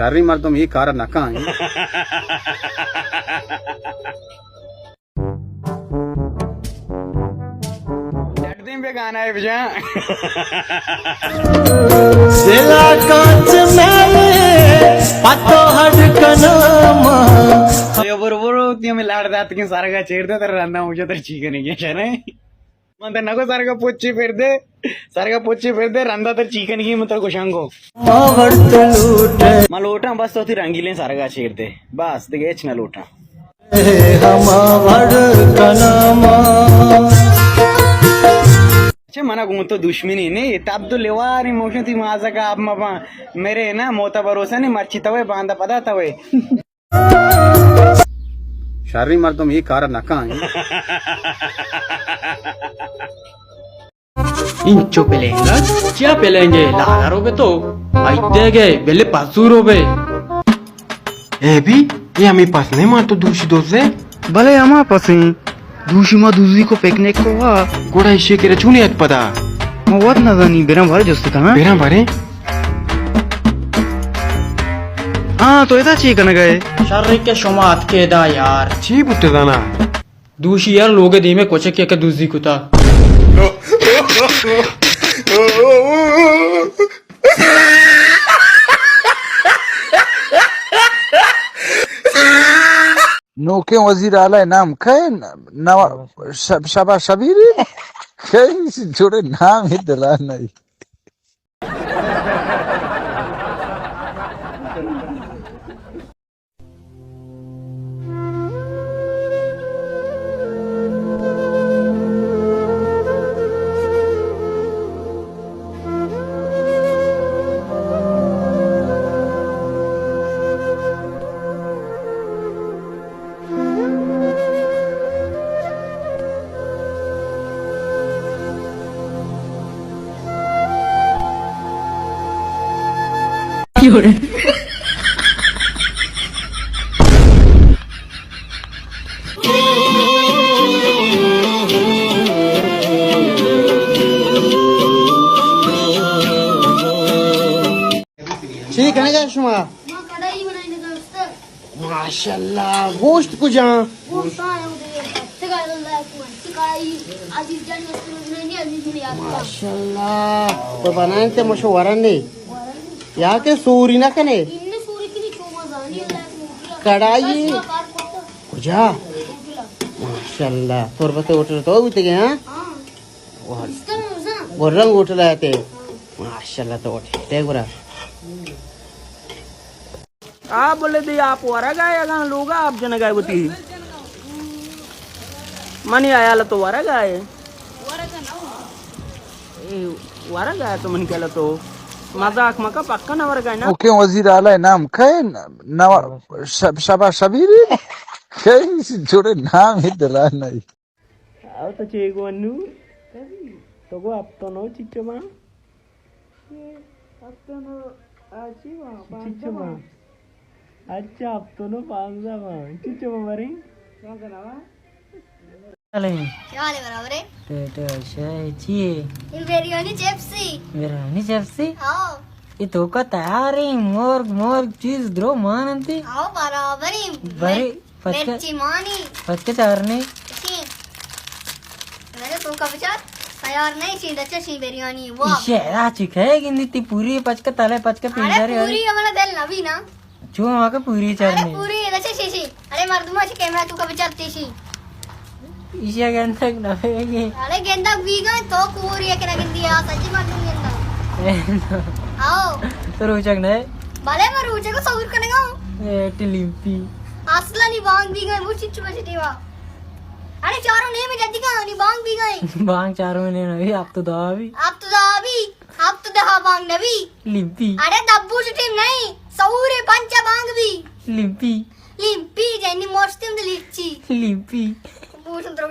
शारी मार तुम ये कार नका पे गाना है भैया सेला कांच में पातो हडकनामा बरोबर ती मी लाड दात की सारखा छेडते तर रंदा मुझे तर चिकन घ्यायच्या नाही म्हणता नको सारखा पोच्ची फिरते रंदा तर चिकन घे मग तर कुशांगो मला लोटा बस तो ती रंगीले सारखा छेडते बस ते घ्यायच ना लोटा मना तो दुश्मनी नहीं तब तो लेवारी मोशन थी माझा का आप मापा मेरे ना मोता भरोसा नहीं मर्ची तवे बांधा पदा तवे शारी मार तुम ये कार नका इंचो पेलेंगे क्या पेलेंगे लाला रोबे तो आइदेगे बेले पासू रोबे ए भी ये हमें पास नहीं मार तो दूसरी दोसे भले हमारे पास दूसरी माँ दूसरी को फेंकने को वा गोड़ा इशे के रचूनी आज पता मैं बहुत ना जानी बेरा भरे जोस्त कहाँ बेरा भरे हाँ तो ऐसा चाहिए करने गए शर्रे के शमात के दा यार ची बुट्टे दाना दूसरी यार लोगे दी में कोचे के दूसरी कुता नौके वजीर आला नाम खे नवा शबा शबीर खे जोड़े नाम ही दिला नहीं ठीक है ना शुमा कढ़ाई बनाने दोस्त माशाल्लाह गोश्त को जा वो कहाँ है उधर कढ़ाई अजीज जान नहीं अजीज नहीं आता माशाल्लाह तो बनाने ते मशवरा नहीं या के सूरी ना कने इनने सूर्य की नहीं चोमा जानी है कढ़ाई जा माशाल्लाह तोर बते उठर तो उठ गए हां हां इसका मजा वो रंग उठ रहा थे माशाल्लाह तो उठ देख बुरा आप बोले दी आप वारा गाय अगर लोगा आप जन गाय होती मनी आया तो वारा गाय वारा गाय तो मन केला तो मजाक मका पक्का ना वारा गाय ना नौके वजीर आला नाम खे नवा शबा शबीर खे जोड़े नाम ही दिला नहीं आओ तो चेगो अन्नू तो गो आप तो नो चिच्चो बा अब तो नो आची बा चिच्चो बा अच्छा अब तो नो पांजा बा चिच्चो बा मारे क्या करावा चले क्या ले बराबर है तो शाय चिए इन बिरयानी चिप्सी बिरयानी चिप्सी आओ ये तो का तैयार है मोर मोर चीज द्रो मानंती आओ बराबर ही बरे मिर्ची मानी पत्ते चारने मैंने तो का विचार तैयार नहीं सी अच्छा सी बिरयानी वाह इसे राची खाएगी नीति पूरी पचका तले पचका अरे पिंजरे पूरी हमारा दिल नवी ना जो वहाँ का पूरी अरे चारने पूरी अच्छा सी अरे मर्दुमा से कैमरा तू का विचार तेसी इसे गंदा ना है अरे गेंदा वीगा तो पूरी है कि ना गिंदी आ सच्ची बात नहीं गेंदा आओ तो रोचक नहीं भले मैं रूचे को सऊर करेगा टिलिम्पी असला नहीं बांग भी गए वो चिच्चू में चिटीवा अरे चारों नहीं में जल्दी कहाँ नहीं बांग भी गए बांग 4 महीने नहीं आप तो दवा भी अब तो दहा बांग नबी लिम्पी अरे दब्बू से टीम नहीं सऊरे पंचा बांग भी लिम्पी लिम्पी जैनी मोस्टिम द लिच्ची लिम्पी पूछ तो